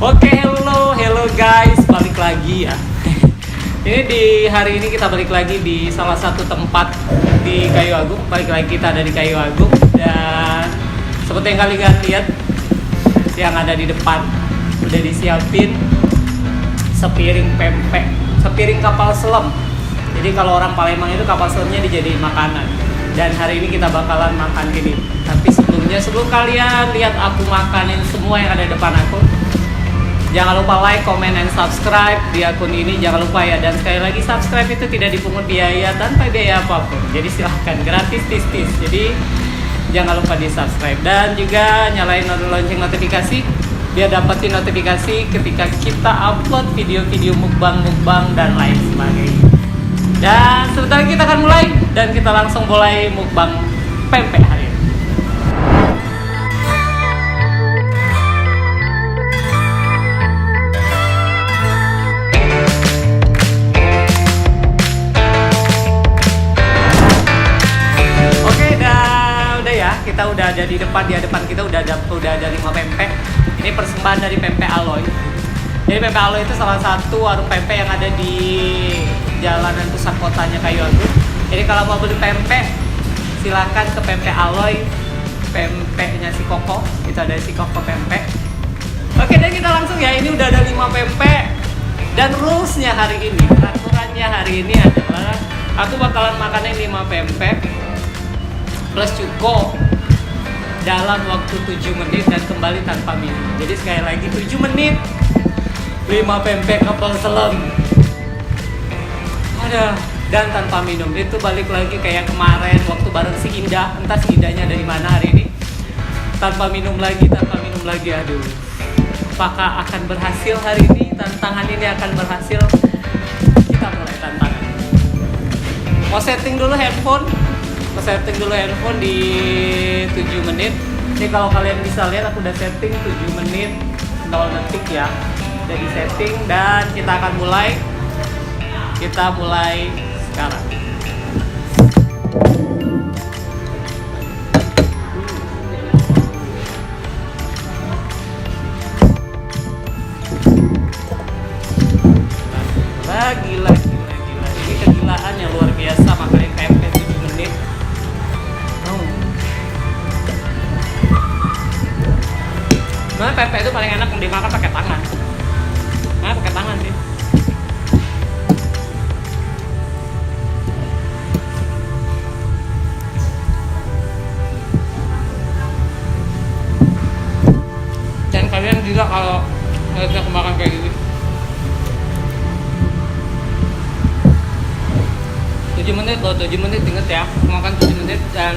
Oke, hello guys, balik lagi ya. Ini di hari ini kita balik lagi di salah satu tempat di Kayu Agung. Balik lagi kita ada di Kayu Agung dan seperti yang kalian lihat yang ada di depan udah disiapin sepiring pempek, sepiring kapal selam. Jadi kalau orang Palembang itu kapal selamnya dijadiin makanan. Dan hari ini kita bakalan makan ini. Tapi sebelum kalian lihat aku makanin semua yang ada di depan aku, jangan lupa like, comment, and subscribe di akun ini. Jangan lupa ya. Dan sekali lagi, subscribe itu tidak dipungut biaya, tanpa biaya apapun. Jadi silahkan, gratis tis. Jadi jangan lupa di subscribe. Dan juga nyalain lonceng notifikasi biar dapetin notifikasi ketika kita upload video-video mukbang dan lain sebagainya. Dan sebentar lagi kita akan mulai. Dan kita langsung mulai mukbang pempek hari ini. Kita udah ada di depan kita udah ada 5 pempek. Ini persembahan dari Pempek Aloy. Jadi Pempek Aloy itu salah satu warung pempek yang ada di jalanan pusat kotanya Kayu Agung. Jadi kalau mau beli pempek, silahkan ke Pempek Aloy. Pempeknya si Koko, itu ada si Koko pempek. Oke, dan kita langsung ya. Ini udah ada 5 pempek. Dan rulesnya hari ini, aturannya hari ini adalah aku bakalan makanin 5 pempek plus cuko dalam waktu 7 menit dan kembali tanpa minum. Jadi sekali lagi 7 menit 5 pempek kapal selam. Ada dan tanpa minum. Itu balik lagi kayak kemarin waktu bareng si Indah. Entah si Indahnya dari mana hari ini. Tanpa minum lagi. Aduh. Apakah akan berhasil hari ini? Tantangan ini akan berhasil. Kita mulai tantangan. Mau setting dulu handphone di 7 menit. Ini kalau kalian bisa lihat aku udah setting 7 menit 0 detik ya. Udah di setting dan kita akan mulai. Kita mulai sekarang. Gila. Ini kegilaan yang luar biasa makanin pempek 7 menit. Sebenarnya pempek itu paling enak dimakan pakai tangan. Nah, pakai tangan sih. Dan kalian juga kalau ngeliatnya kemakan kayak gini 7 menit loh, 7 menit inget ya. Makan 7 menit dan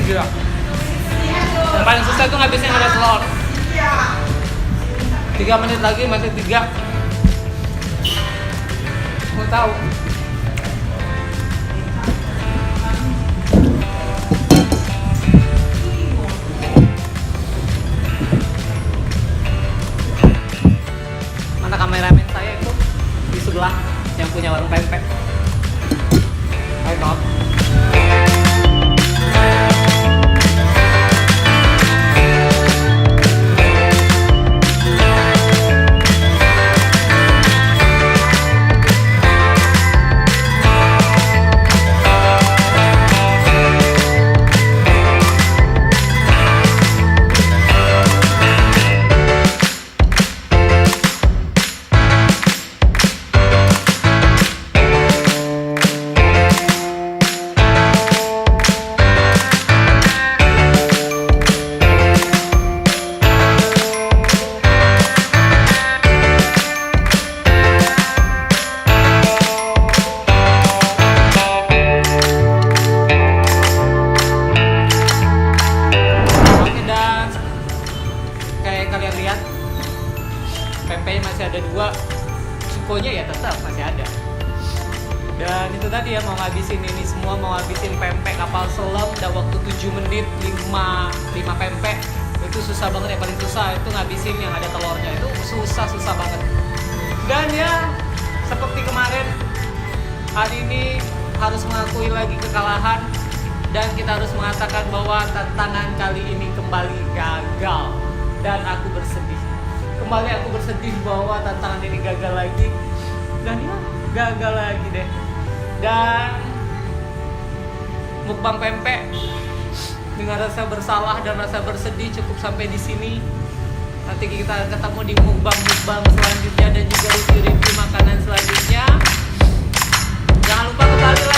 gila. Yang paling susah itu ngabisin ada telur. 3 menit lagi masih 3. Mau tahu? Mana kameramen saya itu di sebelah yang punya warung pempek. Hai Bob. selem dan waktu 7 menit 5 pempek. Itu susah banget, yang paling susah itu ngabisin yang ada telurnya, itu susah banget. Dan ya seperti kemarin, hari ini harus mengakui lagi kekalahan dan kita harus mengatakan bahwa tantangan kali ini kembali gagal dan aku bersedih. Kembali aku bersedih bahwa tantangan ini gagal lagi dan ya gagal lagi deh. Dan mukbang pempek dengan rasa bersalah dan rasa bersedih cukup sampai di sini. Nanti kita ketemu di mukbang selanjutnya dan juga review makanan selanjutnya. Jangan lupa kembali